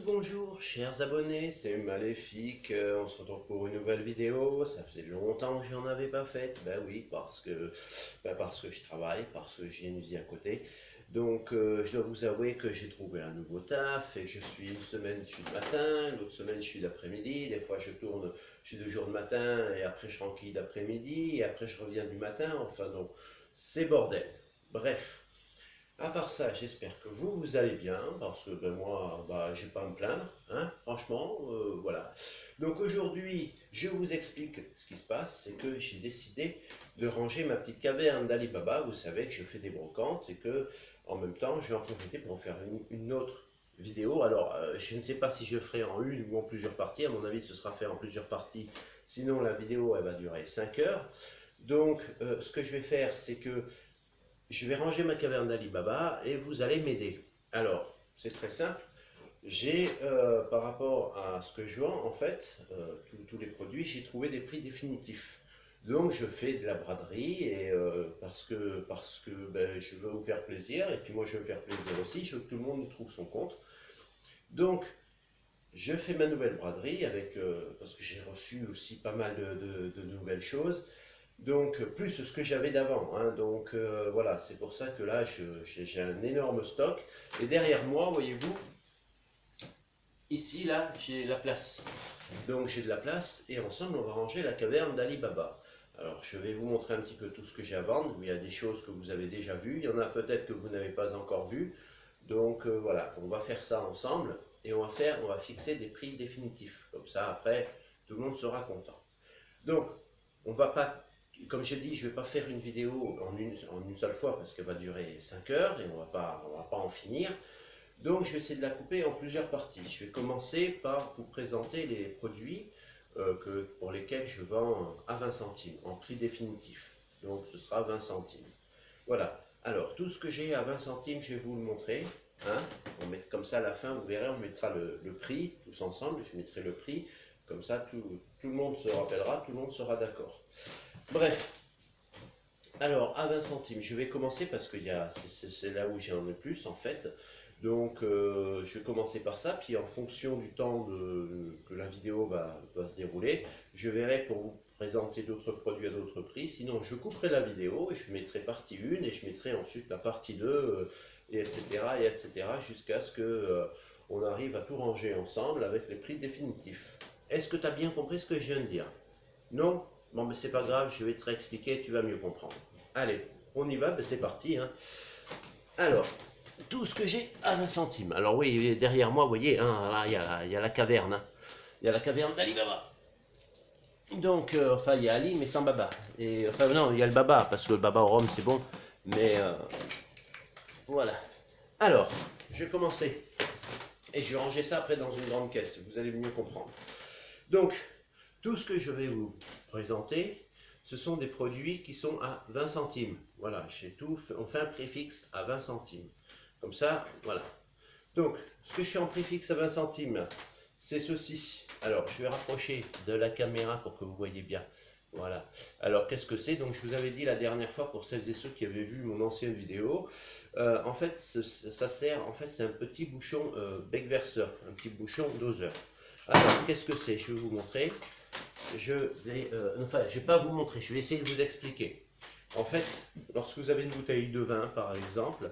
bonjour, chers abonnés, c'est Maléfique, on se retrouve pour une nouvelle vidéo. Ça faisait longtemps que j'en avais pas faite. Ben oui, parce que je travaille, parce que j'ai une usine à côté. Donc je dois vous avouer que j'ai trouvé un nouveau taf et que je suis une semaine je suis de matin, l'autre semaine je suis d'après-midi. Des fois je suis 2 jours de matin et après je tranquille d'après-midi et après je reviens du matin. Enfin donc c'est bordel. Bref. À part ça, j'espère que vous allez bien, parce que moi, j'ai pas à me plaindre, hein, franchement, voilà. Donc aujourd'hui, je vous explique ce qui se passe, c'est que j'ai décidé de ranger ma petite caverne d'Alibaba. Vous savez que je fais des brocantes et que, en même temps, je vais en profiter pour en faire une autre vidéo. Alors, je ne sais pas si je ferai en une ou en plusieurs parties. À mon avis, ce sera fait en plusieurs parties. Sinon, la vidéo, elle va durer 5 heures. Donc, ce que je vais faire, c'est que je vais ranger ma caverne d'Alibaba et vous allez m'aider. Alors, c'est très simple. J'ai, par rapport à ce que je vends, en fait, tous les produits, j'ai trouvé des prix définitifs. Donc, je fais de la braderie et parce que je veux vous faire plaisir et puis moi, je veux faire plaisir aussi. Je veux que tout le monde y trouve son compte. Donc, je fais ma nouvelle braderie parce que j'ai reçu aussi pas mal de nouvelles choses. Donc, plus ce que j'avais d'avant, hein. Donc, voilà, c'est pour ça que là, j'ai un énorme stock. Et derrière moi, voyez-vous, ici, là, j'ai la place. Donc, j'ai de la place et ensemble, on va ranger la caverne d'Alibaba. Alors, je vais vous montrer un petit peu tout ce que j'ai à vendre. Il y a des choses que vous avez déjà vues. Il y en a peut-être que vous n'avez pas encore vues. Donc, voilà, on va faire ça ensemble et on va fixer des prix définitifs. Comme ça, après, tout le monde sera content. Donc, on va pas, comme j'ai dit, je ne vais pas faire une vidéo en une seule fois parce qu'elle va durer 5 heures et on va pas en finir. Donc, je vais essayer de la couper en plusieurs parties. Je vais commencer par vous présenter les produits pour lesquels je vends à 20 centimes en prix définitif. Donc, ce sera 20 centimes. Voilà. Alors, tout ce que j'ai à 20 centimes, je vais vous le montrer. Hein. On met comme ça à la fin, vous verrez, on mettra le prix tous ensemble. Je mettrai le prix. Comme ça, tout le monde se rappellera, tout le monde sera d'accord. Bref, alors à 20 centimes, je vais commencer parce que c'est là où j'en ai plus en fait. Donc je vais commencer par ça, puis en fonction du temps que la vidéo va se dérouler, je verrai pour vous présenter d'autres produits à d'autres prix. Sinon, je couperai la vidéo et je mettrai partie 1 et je mettrai ensuite la partie 2, et etc. jusqu'à ce que on arrive à tout ranger ensemble avec les prix définitifs. Est-ce que tu as bien compris ce que je viens de dire? Non? Bon, mais c'est pas grave, je vais te réexpliquer, tu vas mieux comprendre. Allez, on y va, ben c'est parti, hein. Alors, tout ce que j'ai à 20 centimes. Alors oui, derrière moi, vous voyez, hein, là, il y a la caverne. Hein. Il y a la caverne d'Alibaba. Donc, enfin, il y a Ali, mais sans Baba. Et, enfin, non, il y a le Baba, parce que le Baba au rhum, c'est bon. Mais, voilà. Alors, je vais commencer. Et je vais ranger ça après dans une grande caisse. Vous allez mieux comprendre. Donc, tout ce que je vais vous présenter, ce sont des produits qui sont à 20 centimes. Voilà, on fait un préfixe à 20 centimes. Comme ça, voilà. Donc, ce que je fais en préfixe à 20 centimes, c'est ceci. Alors, je vais rapprocher de la caméra pour que vous voyez bien. Voilà. Alors, qu'est-ce que c'est? Donc, je vous avais dit la dernière fois, pour celles et ceux qui avaient vu mon ancienne vidéo, en fait, ça sert, en fait, c'est un petit bouchon bec verseur, un petit bouchon doseur. Alors, qu'est-ce que c'est? Je vais vous montrer. Je vais pas vous montrer, je vais essayer de vous expliquer. En fait, lorsque vous avez une bouteille de vin, par exemple,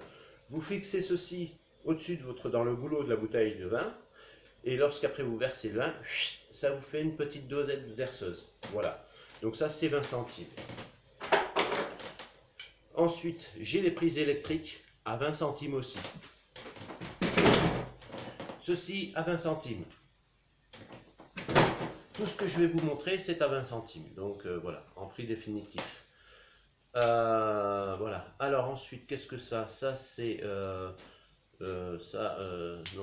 vous fixez ceci au-dessus dans le goulot de la bouteille de vin, et lorsqu'après vous versez le vin, ça vous fait une petite dosette verseuse. Voilà. Donc ça, c'est 20 centimes. Ensuite, j'ai les prises électriques à 20 centimes aussi. Ceci à 20 centimes. Tout ce que je vais vous montrer, c'est à 20 centimes. Donc voilà, en prix définitif. Voilà. Alors ensuite, qu'est-ce que ça? Ça, c'est... non,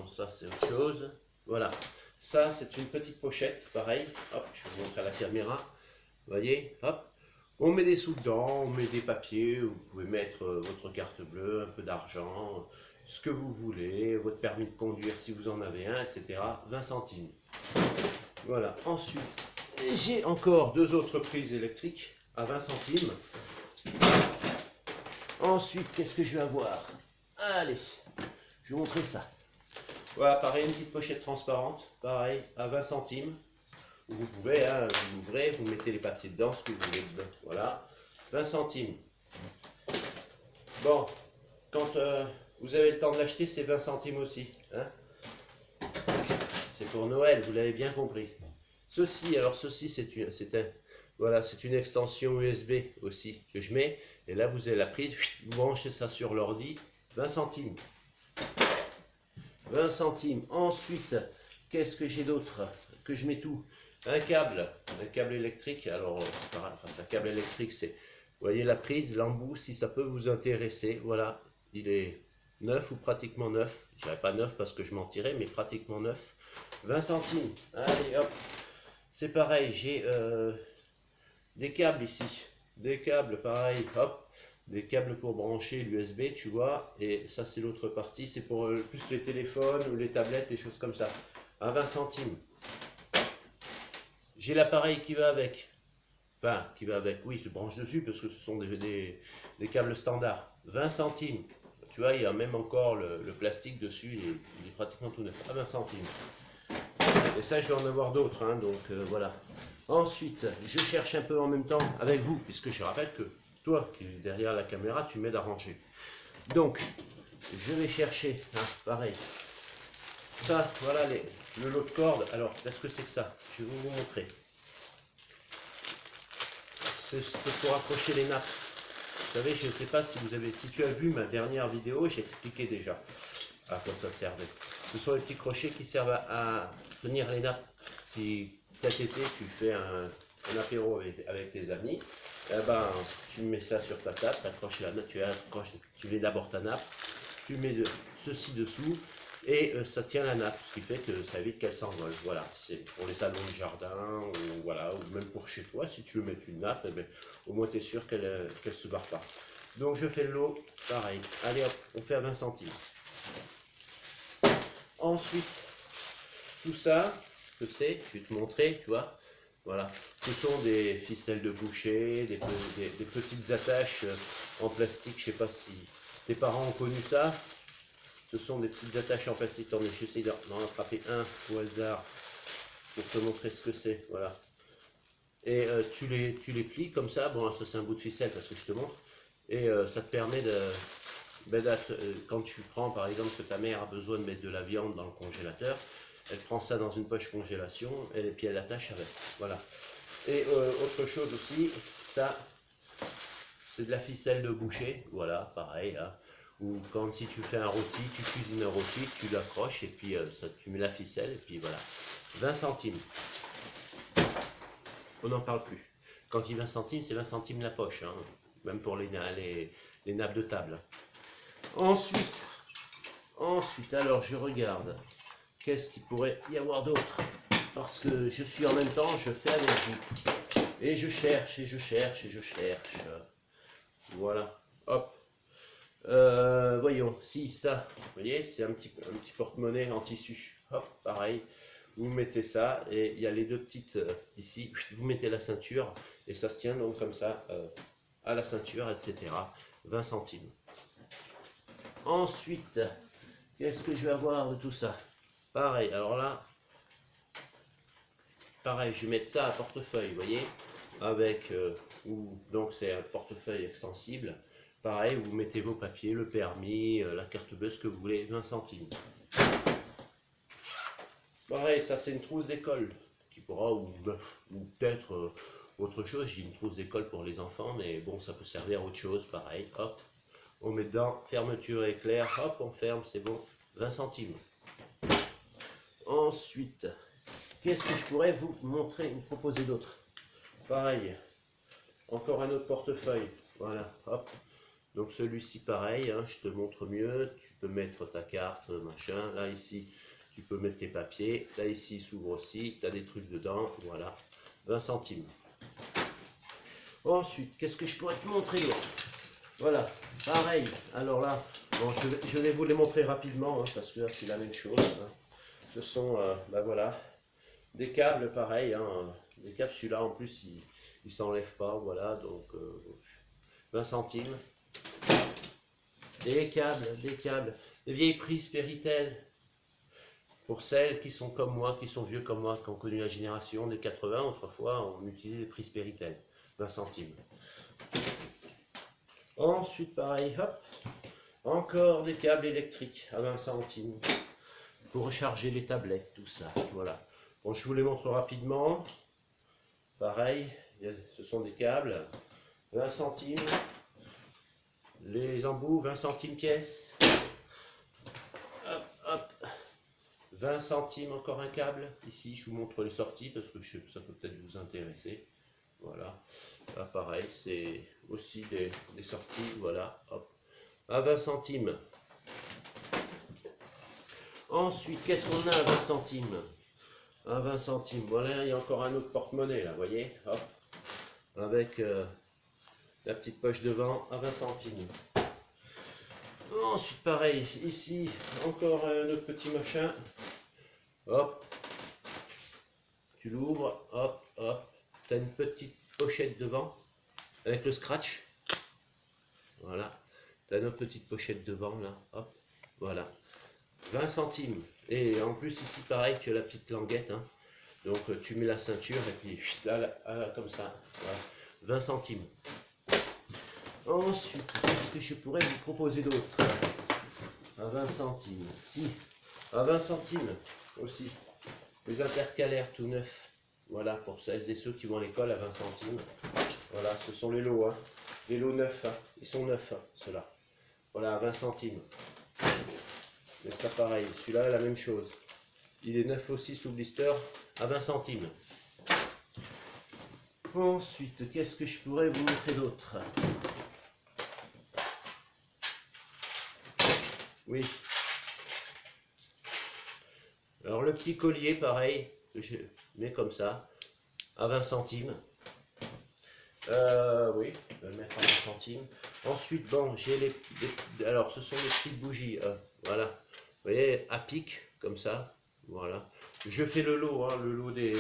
ça, c'est autre chose. Voilà. Ça, c'est une petite pochette, pareil. Hop, je vais vous montrer à la caméra. Vous voyez, hop. On met des sous dedans, on met des papiers. Vous pouvez mettre votre carte bleue, un peu d'argent, ce que vous voulez, votre permis de conduire si vous en avez un, etc. 20 centimes. Voilà. Ensuite, j'ai encore 2 autres prises électriques à 20 centimes. Ensuite, qu'est-ce que je vais avoir? Allez, je vais vous montrer ça. Voilà, pareil, une petite pochette transparente, pareil, à 20 centimes. Vous pouvez, hein, vous l'ouvrez, vous mettez les papiers dedans, ce que vous voulez dedans. Voilà, 20 centimes. Bon, quand vous avez le temps de l'acheter, c'est 20 centimes aussi. Hein. C'est pour Noël, vous l'avez bien compris. Ceci, alors ceci, voilà, c'est une extension USB aussi que je mets. Et là, vous avez la prise, vous branchez ça sur l'ordi, 20 centimes. 20 centimes. Ensuite, qu'est-ce que j'ai d'autre? Que je mets tout. Un câble électrique. Alors, enfin, c'est un câble électrique, c'est, vous voyez la prise, l'embout, si ça peut vous intéresser. Voilà, il est neuf ou pratiquement neuf. Je dirais pas neuf parce que je mentirais, mais pratiquement neuf. 20 centimes. Allez, hop. C'est pareil, j'ai des câbles ici. Des câbles, pareil, hop. Des câbles pour brancher l'USB, tu vois. Et ça, c'est l'autre partie. C'est pour plus les téléphones ou les tablettes, des choses comme ça. À 20 centimes. J'ai l'appareil qui va avec. Enfin, qui va avec, oui, il se branche dessus parce que ce sont des câbles standards. 20 centimes. Tu vois, il y a même encore le plastique dessus, il est pratiquement tout neuf. À 20 centimes. Et ça, je vais en avoir d'autres, hein, donc voilà. Ensuite, je cherche un peu en même temps avec vous, puisque je rappelle que toi, qui es derrière la caméra, tu m'aides à ranger. Donc, je vais chercher, hein, pareil. Ça, voilà le lot de cordes. Alors, qu'est-ce que c'est que ça? Je vais vous montrer. C'est pour accrocher les nappes. Vous savez, je ne sais pas si tu as vu ma dernière vidéo, j'ai expliqué déjà à quoi ça servait. Ce sont les petits crochets qui servent à tenir les nappes. Si cet été tu fais un apéro avec tes amis, eh ben, tu mets ça sur ta table, tu mets d'abord ta nappe, tu mets ceci dessous et ça tient la nappe, ce qui fait que ça évite qu'elle s'envole. Voilà, c'est pour les salons de jardin ou, voilà, ou même pour chez toi, si tu veux mettre une nappe, eh ben, au moins tu es sûr qu'elle ne se barre pas. Donc je fais le lot, pareil. Allez hop, on fait à 20 centimes. Ensuite, tout ça, je sais, je vais te montrer, tu vois. Voilà, ce sont des ficelles de boucher, des petites attaches en plastique. Je ne sais pas si tes parents ont connu ça. Ce sont des petites attaches en plastique. Attendez, j'essaie d'en attraper un au hasard pour te montrer ce que c'est. Voilà. Et tu les plies comme ça. Bon, ça c'est un bout de ficelle parce que je te montre. Et ça te permet de, quand tu prends par exemple que ta mère a besoin de mettre de la viande dans le congélateur, elle prend ça dans une poche congélation et puis elle attache avec. Voilà. Et autre chose aussi, ça, c'est de la ficelle de boucher. Voilà, pareil. Hein. Ou quand si tu fais un rôti, tu cuisines un rôti, tu l'accroches et puis ça, tu mets la ficelle et puis voilà. 20 centimes. On n'en parle plus. Quand il dit 20 centimes, c'est 20 centimes la poche. Hein. Même pour les nappes de table. Ensuite, alors je regarde. Qu'est-ce qu'il pourrait y avoir d'autre? Parce que je suis en même temps, je fais avec vous. Et je cherche, et je cherche, et je cherche. Voilà. Hop. Voyons. Si, ça. Vous voyez, c'est un petit porte-monnaie en tissu. Hop, pareil. Vous mettez ça, et il y a les deux petites ici. Vous mettez la ceinture, et ça se tient donc comme ça à la ceinture, etc. 20 centimes. Ensuite, qu'est-ce que je vais avoir de tout ça? Pareil, alors là, pareil, je vais mettre ça à portefeuille, vous voyez, avec, donc c'est un portefeuille extensible. Pareil, vous mettez vos papiers, le permis, la carte bleue, ce que vous voulez, 20 centimes. Pareil, ça c'est une trousse d'école, qui pourra, ou peut-être autre chose, j'ai une trousse d'école pour les enfants, mais bon, ça peut servir à autre chose, pareil, hop, on met dedans, fermeture éclair, hop, on ferme, c'est bon, 20 centimes. Ensuite, qu'est-ce que je pourrais vous montrer, vous proposer d'autre? Pareil, encore un autre portefeuille, voilà, hop. Donc celui-ci pareil, hein, je te montre mieux, tu peux mettre ta carte, machin, là ici, tu peux mettre tes papiers, là ici il s'ouvre aussi, tu as des trucs dedans, voilà, 20 centimes. Ensuite, qu'est-ce que je pourrais te montrer d'autre? Voilà, pareil, alors là, bon, je vais vous les montrer rapidement, hein, parce que là c'est la même chose, hein. Ce sont, ben voilà, des câbles pareil, hein, des câbles, celui-là en plus il ne s'enlève pas, voilà, donc 20 centimes. Des câbles, des vieilles prises Péritel, Pour celles qui sont comme moi, qui sont vieux comme moi, qui ont connu la génération des 80, autrefois on utilisait des prises Péritel, 20 centimes. Ensuite pareil, hop, encore des câbles électriques à 20 centimes pour recharger les tablettes, tout ça, voilà. Bon, je vous les montre rapidement. Pareil, ce sont des câbles, 20 centimes, les embouts 20 centimes pièce. Hop, hop. 20 centimes encore un câble. Ici, je vous montre les sorties parce que ça peut peut-être vous intéresser. Voilà. Là, pareil, c'est aussi des sorties. Voilà. Hop. À 20 centimes. Ensuite, qu'est-ce qu'on a à 20 centimes? À 20 centimes. Voilà, il y a encore un autre porte-monnaie là, vous voyez. Hop. Avec la petite poche devant à 20 centimes. Ensuite, pareil, ici, encore un autre petit machin. Hop, tu l'ouvres, hop, hop, tu as une petite pochette devant avec le scratch. Voilà, tu as une petite pochette devant là, hop, voilà. 20 centimes. Et en plus, ici, pareil, tu as la petite languette. Hein. Donc, tu mets la ceinture et puis là, comme ça. Voilà. 20 centimes. Ensuite, qu'est-ce que je pourrais vous proposer d'autre? À 20 centimes. Si, à 20 centimes aussi. Les intercalaires tout neufs. Voilà, pour celles et ceux qui vont à l'école à 20 centimes. Voilà, ce sont les lots. Hein. Les lots neufs. Hein. Ils sont neufs, hein, ceux-là. Voilà, à 20 centimes. Mais ça pareil. Celui-là, la même chose. Il est neuf aussi sous blister à 20 centimes. Ensuite, qu'est-ce que je pourrais vous montrer d'autre? Oui. Alors le petit collier, pareil, que je mets comme ça, à 20 centimes. Oui, je vais le mettre à 20 centimes. Ensuite, bon, j'ai alors ce sont les petites bougies, voilà. Vous voyez, à pic, comme ça, voilà. Je fais le lot, hein, le lot des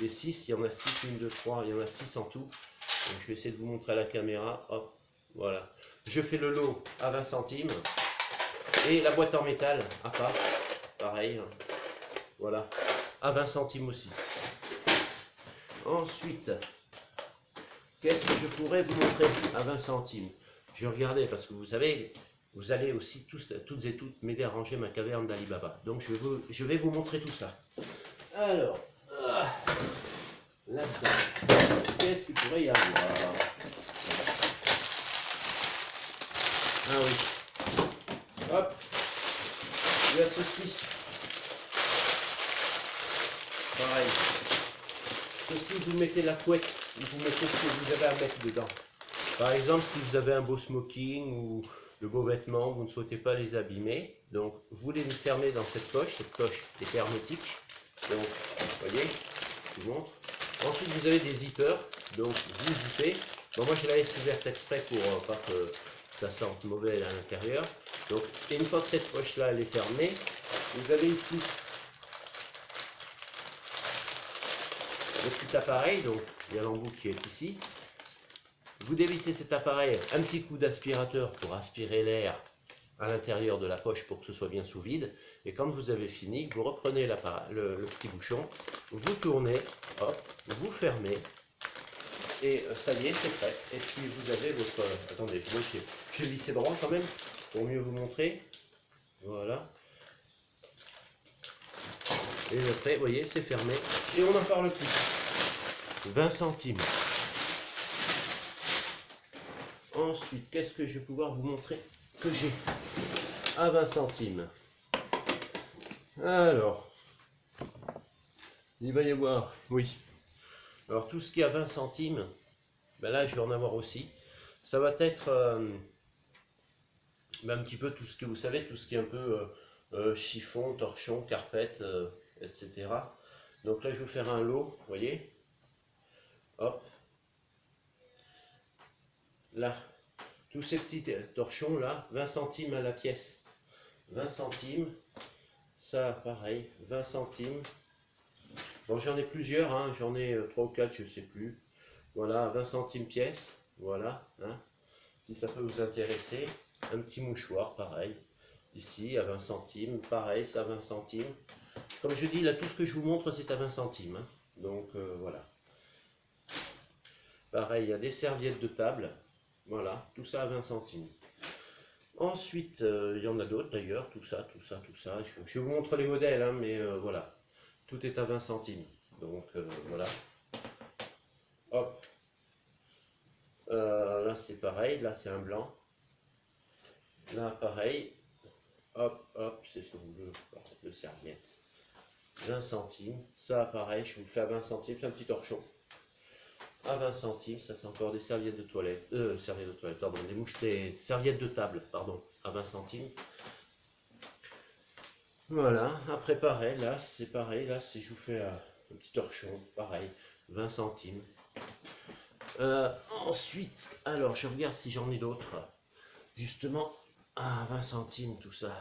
6, il y en a 6, 1, 2, 3, il y en a 6 en tout. Donc, je vais essayer de vous montrer à la caméra, hop, voilà. Je fais le lot à 20 centimes. Et la boîte en métal, à part, pareil, hein, voilà, à 20 centimes aussi. Ensuite, qu'est-ce que je pourrais vous montrer à 20 centimes? Je regardais parce que vous savez, vous allez aussi toutes et toutes m'aider à ranger ma caverne d'Alibaba. Donc je vais vous montrer tout ça. Alors, là-dedans, qu'est-ce qu'il pourrait y avoir? Ah oui. Hop. La saucisse. Pareil. Ceci, vous mettez la couette, vous mettez ce que vous avez à mettre dedans. Par exemple, si vous avez un beau smoking ou de beaux vêtements, vous ne souhaitez pas les abîmer, donc vous les fermez dans cette poche est hermétique. Donc, vous voyez, je vous montre. Ensuite, vous avez des zippers, donc vous zippez. Bon, moi, je la laisse ouverte exprès pour pas que ça sente mauvais à l'intérieur. Donc, une fois que cette poche-là elle est fermée, vous avez ici le petit appareil, donc il y a l'embout qui est ici. Vous dévissez cet appareil, un petit coup d'aspirateur pour aspirer l'air à l'intérieur de la poche pour que ce soit bien sous vide. Et quand vous avez fini, vous reprenez le petit bouchon, vous tournez, hop, vous fermez. Et ça y est, c'est prêt. Et puis vous avez votre... Attendez, je vais visser droit quand même, pour mieux vous montrer. Voilà. Et après, vous voyez, c'est fermé. Et on n'en parle plus. 20 centimes. Ensuite, qu'est-ce que je vais pouvoir vous montrer que j'ai à 20 centimes? Alors, il va y avoir, oui. Alors, tout ce qui est à 20 centimes, ben là, je vais en avoir aussi. Ça va être ben un petit peu tout ce que vous savez, tout ce qui est un peu chiffon, torchon, carpette, etc. Donc là, je vais vous faire un lot, vous voyez. Hop. Là, tous ces petits torchons là, 20 centimes à la pièce. 20 centimes. Ça, pareil, 20 centimes. Bon, j'en ai plusieurs, hein, j'en ai 3 ou 4, je sais plus. Voilà, 20 centimes pièce. Voilà, hein, si ça peut vous intéresser. Un petit mouchoir, pareil. Ici, à 20 centimes. Pareil, ça 20 centimes. Comme je dis, là, tout ce que je vous montre, c'est à 20 centimes. Hein. Donc, voilà. Pareil, il y a des serviettes de table. Voilà, tout ça à 20 centimes. Ensuite, il y en a d'autres d'ailleurs, tout ça. Je vous montre les modèles, hein, mais voilà. Tout est à 20 centimes. Donc, voilà. Hop. Là, c'est pareil. Là, c'est un blanc. Là, pareil. Hop, hop, c'est son bleu de serviette. 20 centimes. Ça, pareil, je vous le fais à 20 centimes. C'est un petit torchon. À 20 centimes, ça c'est encore des serviettes de toilette. Serviettes de toilette, pardon, des mouches, des serviettes de table, pardon, à 20 centimes. Voilà, après pareil, là c'est pareil, là si je vous fais un petit torchon, pareil, 20 centimes. Ensuite, alors je regarde si j'en ai d'autres, justement, à 20 centimes tout ça,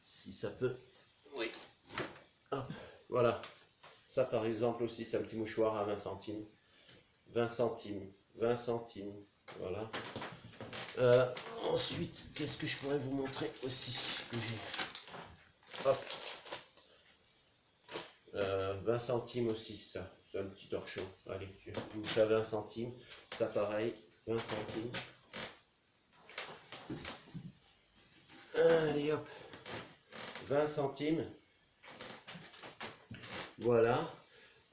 si ça peut, oui, hop, voilà, ça par exemple aussi c'est un petit mouchoir à 20 centimes, 20 centimes, 20 centimes, voilà. Ensuite, qu'est-ce que je pourrais vous montrer aussi que j'ai. Hop. 20 centimes aussi, ça. C'est un petit torchon. Allez, je vous fais 20 centimes. Ça pareil, 20 centimes. Allez hop. 20 centimes. Voilà.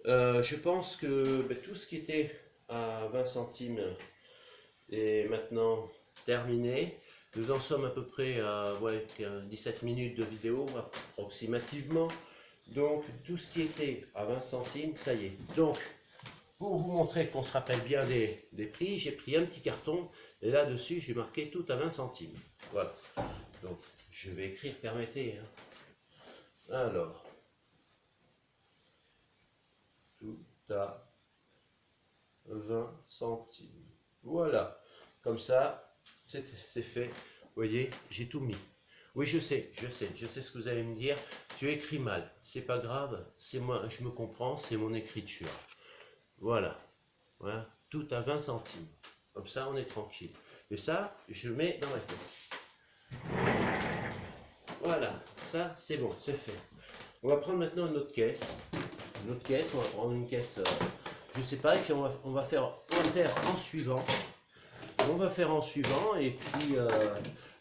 Je pense que tout ce qui était à 20 centimes est maintenant terminé. Nous en sommes à peu près à 17 minutes de vidéo approximativement. Donc tout ce qui était à 20 centimes, ça y est. Donc pour vous montrer qu'on se rappelle bien des prix, j'ai pris un petit carton et là-dessus j'ai marqué tout à 20 centimes. Voilà. Donc je vais écrire, permettez. Hein. Alors, tout à 20 centimes. Voilà. Comme ça, c'est fait. Vous voyez, j'ai tout mis. Oui, je sais ce que vous allez me dire. Tu écris mal, c'est pas grave, c'est moi, je me comprends, c'est mon écriture. Voilà, voilà, tout à 20 centimes. Comme ça, on est tranquille. Et ça, je le mets dans ma caisse. Voilà, ça, c'est bon, c'est fait. On va prendre maintenant une autre caisse. Une autre caisse, on va prendre une caisse, je sais pas, et puis on va faire en suivant. On va faire en suivant, et puis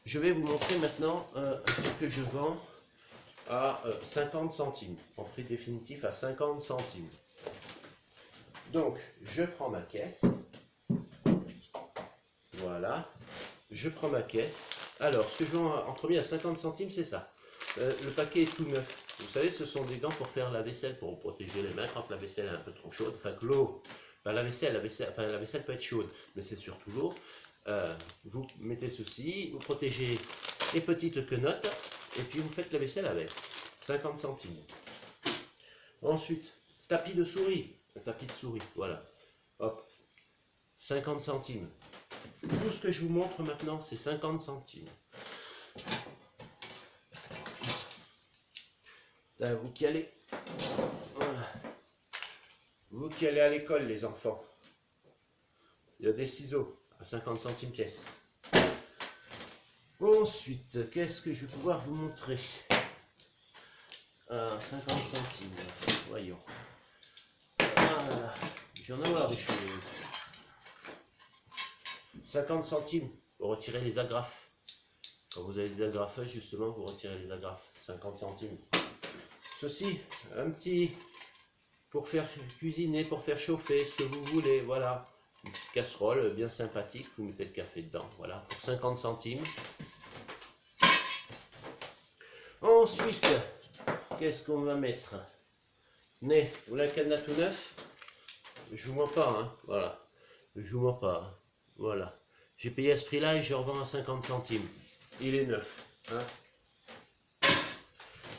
je vais vous montrer maintenant ce que je vends à 50 centimes, en prix définitif à 50 centimes. Donc, je prends ma caisse. Voilà. Je prends ma caisse. Alors, ce que je vends en premier à 50 centimes, c'est ça. Le paquet est tout neuf. Vous savez, ce sont des gants pour faire la vaisselle, pour protéger les mains quand la vaisselle est un peu trop chaude. Enfin, que l'eau, enfin, la vaisselle peut être chaude, mais c'est surtout l'eau. Vous mettez ceci, vous protégez les petites quenottes, et puis vous faites la vaisselle avec. 50 centimes. Ensuite, tapis de souris. Un tapis de souris, voilà. Hop. 50 centimes. Tout ce que je vous montre maintenant, c'est 50 centimes. Là, vous qui allez. Voilà. Vous qui allez à l'école, les enfants. Il y a des ciseaux à 50 centimes pièce. Ensuite, qu'est-ce que je vais pouvoir vous montrer? 50 centimes. Voyons. Voilà. Je vais en avoir des choses. 50 centimes pour retirer les agrafes. Quand vous avez des agrafeuses, justement, vous retirez les agrafes. 50 centimes. Ceci, un petit pour faire cuisiner, pour faire chauffer, ce que vous voulez. Voilà. Une petite casserole bien sympathique. Vous mettez le café dedans. Voilà. Pour 50 centimes. Ensuite, qu'est-ce qu'on va mettre? Né, vous voulez un cadenas tout neuf? Je vous mens pas, hein. Voilà. Je vous mens pas. Hein. Voilà. J'ai payé à ce prix-là et je revends à 50 centimes. Il est neuf. Hein.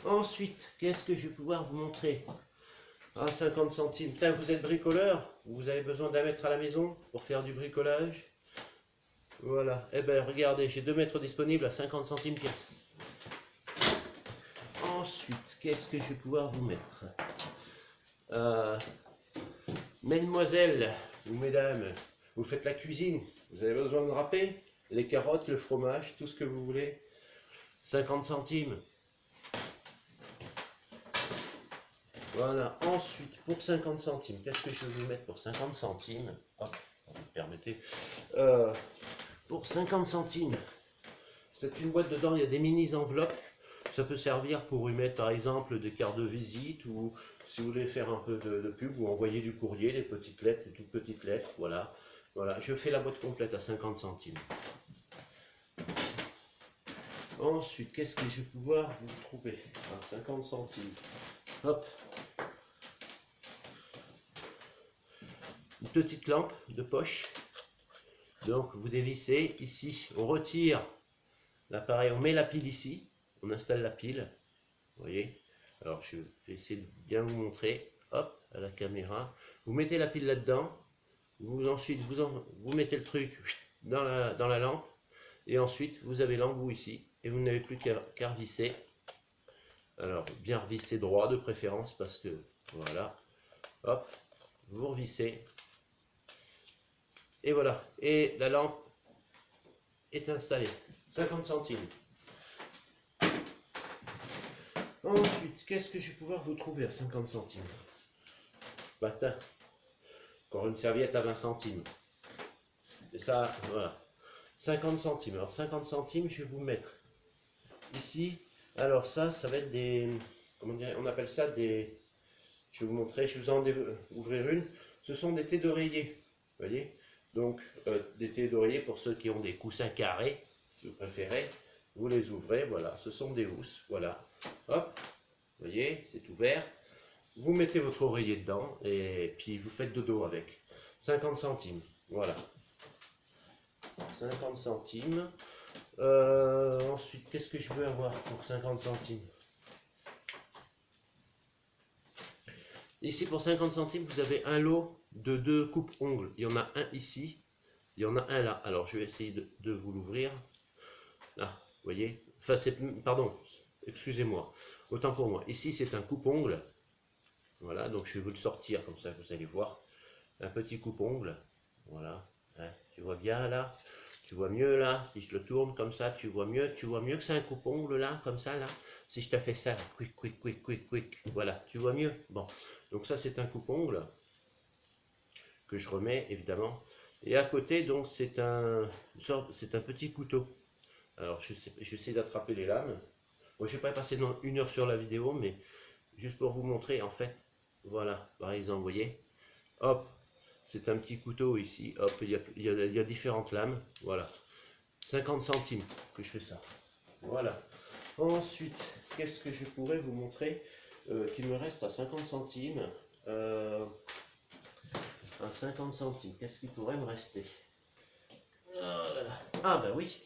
Ensuite, qu'est-ce que je vais pouvoir vous montrer? À 50 centimes. Putain, vous êtes bricoleur? Vous avez besoin d'un mètre à la maison pour faire du bricolage? Voilà. Eh bien, regardez, j'ai 2 mètres disponibles à 50 centimes pièce. Ensuite, qu'est-ce que je vais pouvoir vous mettre? Mesdemoiselles ou mesdames, vous faites la cuisine, vous avez besoin de râper les carottes, le fromage, tout ce que vous voulez. 50 centimes. Voilà, ensuite, pour 50 centimes, qu'est-ce que je vais vous mettre pour 50 centimes? Hop, vous me permettez. Pour 50 centimes, c'est une boîte dedans, il y a des mini enveloppes. Ça peut servir pour y mettre par exemple des cartes de visite ou si vous voulez faire un peu de pub ou envoyer du courrier, des petites lettres, des toutes petites lettres. Voilà. Voilà, je fais la boîte complète à 50 centimes. Ensuite, qu'est-ce que je vais pouvoir vous trouver à 50 centimes? Hop. Une petite lampe de poche. Donc vous dévissez ici, on retire l'appareil, on met la pile ici, on installe la pile. Vous voyez? Alors je vais essayer de bien vous montrer. Hop, à la caméra. Vous mettez la pile là-dedans. Ensuite, vous mettez le truc dans la lampe. Et ensuite, vous avez l'embout ici. Et vous n'avez plus qu'à revisser. Alors, bien revisser droit de préférence parce que, voilà. Hop, vous revissez. Et voilà. Et la lampe est installée. 50 centimes. Ensuite, qu'est-ce que je vais pouvoir vous trouver à 50 centimes? Bâtin. Encore une serviette à 20 centimes. Et ça, voilà. 50 centimes. Alors 50 centimes, je vais vous mettre ici. Alors ça va être des... Comment dire? On appelle ça des... Je vais vous montrer, je vais vous en ouvrir une. Ce sont des thés d'oreiller. Vous voyez? Donc, des thés d'oreiller pour ceux qui ont des coussins carrés, si vous préférez. Vous les ouvrez, voilà. Ce sont des housses, voilà. Hop, vous voyez, c'est ouvert. Vous mettez votre oreiller dedans et puis vous faites dodo avec. 50 centimes, voilà. 50 centimes. Ensuite, qu'est-ce que je veux avoir pour 50 centimes? Ici, pour 50 centimes, vous avez un lot de 2 coupes-ongles. Il y en a un ici, il y en a un là. Alors, je vais essayer de vous l'ouvrir. Là, vous voyez? Enfin, pardon, excusez-moi. Autant pour moi. Ici, c'est un coupe-ongle. Voilà, donc je vais vous le sortir, comme ça, vous allez voir. Un petit coupe-ongle. Voilà. Hein, tu vois bien là? Tu vois mieux là? Si je le tourne comme ça, tu vois mieux que c'est un coupe-ongle là, comme ça là? Si je te fais ça, là, quick, quick, quick, quick, quick. Voilà, tu vois mieux? Bon. Donc ça, c'est un coupe-ongle que je remets, évidemment. Et à côté, donc, c'est un petit couteau. Alors, je vais essayer d'attraper les lames. Bon, je ne vais pas passer une heure sur la vidéo, mais juste pour vous montrer, en fait, voilà, par exemple, vous voyez, hop, c'est un petit couteau ici, hop, il y a différentes lames, voilà, 50 centimes que je fais ça, voilà. Ensuite, qu'est-ce que je pourrais vous montrer qu'il me reste à 50 centimes à 50 centimes, qu'est-ce qui pourrait me rester? Ah bah oui,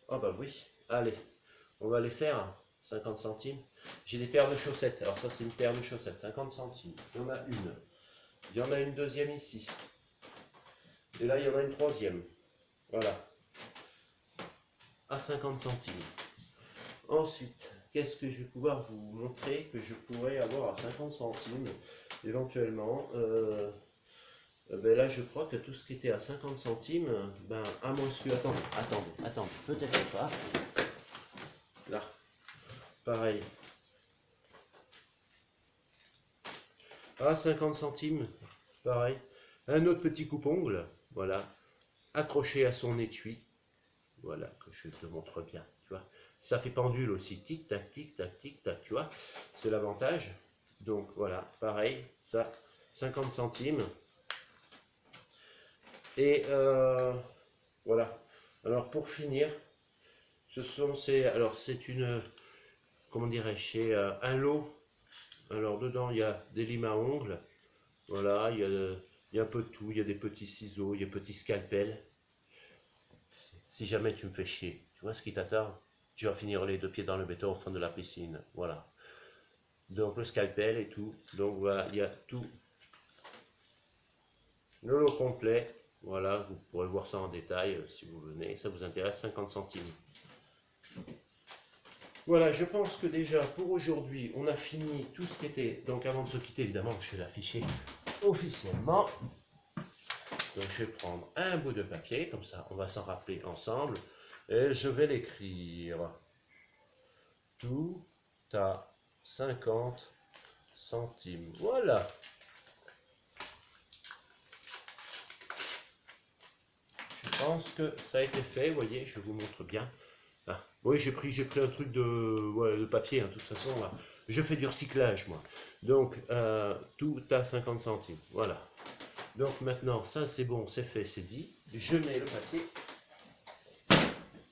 ah bah oui, allez, on va les faire 50 centimes. J'ai des paires de chaussettes. Alors ça, c'est une paire de chaussettes, 50 centimes. Il y en a une. Il y en a une deuxième ici. Et là, il y en a une troisième. Voilà. À 50 centimes. Ensuite, qu'est-ce que je vais pouvoir vous montrer que je pourrais avoir à 50 centimes éventuellement ben là, je crois que tout ce qui était à 50 centimes, ben, à moins que... Attendez, peut-être pas. Là, pareil. À 50 centimes, pareil. Un autre petit coupe-ongle, voilà, accroché à son étui. Voilà, que je te montre bien, tu vois. Ça fait pendule aussi, tic-tac, tic-tac, tic-tac, tu vois. C'est l'avantage. Donc voilà, pareil, ça, 50 centimes. Et voilà. Alors pour finir, alors c'est une, comment dirais-je, c'est un lot. Alors dedans, il y a des limes à ongles. Voilà, il y a un peu de tout. Il y a des petits ciseaux, il y a des petits scalpels. Si jamais tu me fais chier, tu vois ce qui t'attend? Tu vas finir les deux pieds dans le béton au fond de la piscine. Voilà. Donc le scalpel et tout. Donc voilà, il y a tout. Le lot complet. Voilà, vous pourrez voir ça en détail si vous venez. Ça vous intéresse, 50 centimes. Voilà, je pense que déjà pour aujourd'hui, on a fini tout ce qui était. Donc avant de se quitter, évidemment, je vais l'afficher officiellement. Donc je vais prendre un bout de papier, comme ça on va s'en rappeler ensemble. Et je vais l'écrire. Tout à 50 centimes. Voilà. Je pense que ça a été fait. Vous voyez, je vous montre bien. Ah, oui, j'ai pris un truc de papier, hein, de toute façon. Là. Je fais du recyclage, moi. Donc, tout à 50 centimes. Voilà. Donc maintenant, ça c'est bon, c'est fait, c'est dit. Je mets le papier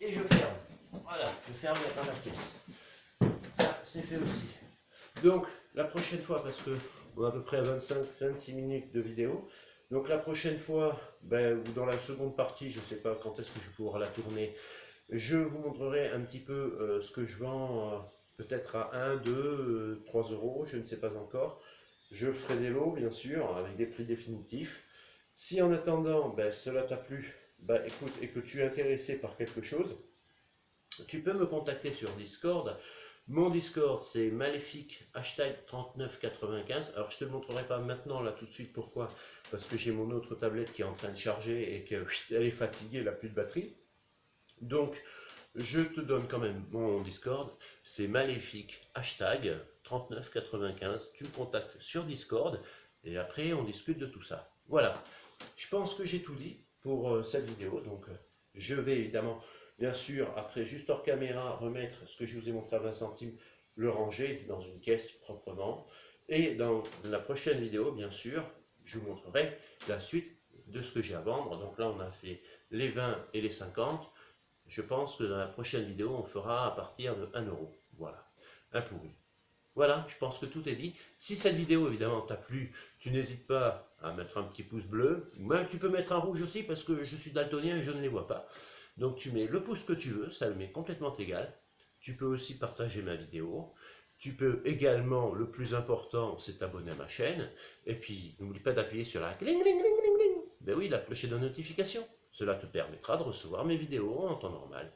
et je ferme. Voilà, je ferme dans la caisse. Ça, c'est fait aussi. Donc, la prochaine fois, parce que on a à peu près 25-26 minutes de vidéo, donc la prochaine fois, ben, ou dans la seconde partie, je ne sais pas quand est-ce que je vais pouvoir la tourner, je vous montrerai un petit peu ce que je vends, peut-être à 1, 2, 3 euros, je ne sais pas encore. Je ferai des lots, bien sûr, avec des prix définitifs. Si en attendant, ben, cela t'a plu, ben, écoute, et que tu es intéressé par quelque chose, tu peux me contacter sur Discord. Mon Discord, c'est maléfique hashtag 3995. Alors, je ne te le montrerai pas maintenant, là, tout de suite. Pourquoi? Parce que j'ai mon autre tablette qui est en train de charger et qu'elle est fatiguée, elle n'a plus de batterie. Donc, je te donne quand même mon Discord. C'est maléfique hashtag 3995. Tu me contactes sur Discord et après, on discute de tout ça. Voilà. Je pense que j'ai tout dit pour cette vidéo. Donc, je vais évidemment, bien sûr, après, juste hors caméra, remettre ce que je vous ai montré à 20 centimes, le ranger dans une caisse proprement. Et dans la prochaine vidéo, bien sûr, je vous montrerai la suite de ce que j'ai à vendre. Donc là, on a fait les 20 et les 50. Je pense que dans la prochaine vidéo, on fera à partir de 1 euro. Voilà, un pour une. Voilà, je pense que tout est dit. Si cette vidéo, évidemment, t'a plu, tu n'hésites pas à mettre un petit pouce bleu. Même tu peux mettre un rouge aussi parce que je suis daltonien et je ne les vois pas. Donc tu mets le pouce que tu veux, ça le met complètement égal. Tu peux aussi partager ma vidéo. Tu peux également, le plus important, c'est t'abonner à ma chaîne. Et puis, n'oublie pas d'appuyer sur la cling, cling, cling, cling, cling. Ben oui, la cloche de notification. Cela te permettra de recevoir mes vidéos en temps normal.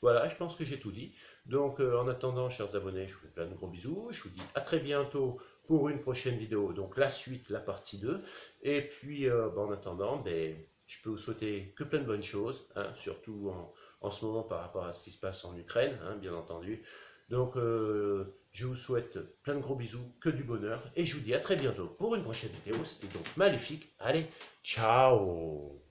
Voilà, je pense que j'ai tout dit. Donc, en attendant, chers abonnés, je vous fais plein de gros bisous. Je vous dis à très bientôt pour une prochaine vidéo. Donc, la suite, la partie 2. Et puis, en attendant, ben, je peux vous souhaiter que plein de bonnes choses, hein, surtout en ce moment par rapport à ce qui se passe en Ukraine, hein, bien entendu. Donc, je vous souhaite plein de gros bisous, que du bonheur. Et je vous dis à très bientôt pour une prochaine vidéo. C'était donc Maléfique. Allez, ciao!